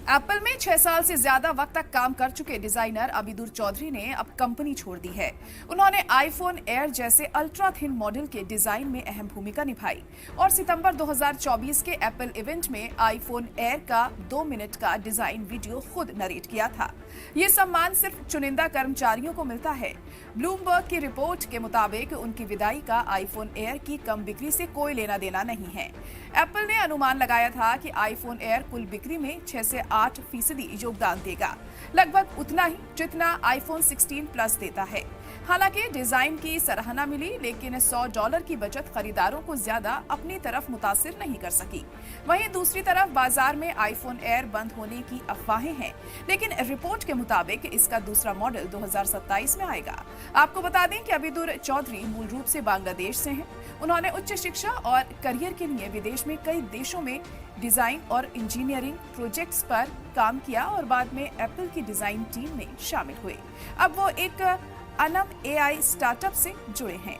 Apple में 6 साल से ज्यादा वक्त तक काम कर चुके डिजाइनर अबीदुर चौधरी ने अब कंपनी छोड़ दी है। उन्होंने आईफोन एयर जैसे अल्ट्रा थिन मॉडल के डिजाइन में अहम भूमिका निभाई और सितंबर 2024 के एप्पल इवेंट में आईफोन एयर का 2 मिनट का डिजाइन वीडियो खुद नरेट किया था। ये सम्मान सिर्फ चुनिंदा कर्मचारियों को मिलता है। ब्लूमबर्ग की रिपोर्ट के मुताबिक उनकी विदाई का आईफोन एयर की कम बिक्री से कोई लेना देना नहीं है। एप्पल ने अनुमान लगाया था कि आईफोन एयर कुल बिक्री में 6 से 8% योगदान देगा, लगभग उतना ही जितना आईफोन 16 प्लस देता है। हालांकि डिजाइन की सराहना मिली, लेकिन $100 की बचत खरीदारों को ज्यादा अपनी तरफ मुतासिर नहीं कर सकी। वहीं दूसरी तरफ बाजार में आईफोन एयर बंद होने की अफवाहें हैं, लेकिन रिपोर्ट के मुताबिक इसका दूसरा मॉडल 2027 में आएगा। आपको बता दें कि अबीदुर चौधरी मूल रूप से बांग्लादेश से हैं। उन्होंने उच्च शिक्षा और करियर के लिए विदेश में कई देशों में डिजाइन और इंजीनियरिंग प्रोजेक्ट्स पर काम किया और बाद में एप्पल की डिजाइन टीम में शामिल हुए। अब वो एक अनम एआई स्टार्टअप से जुड़े हैं।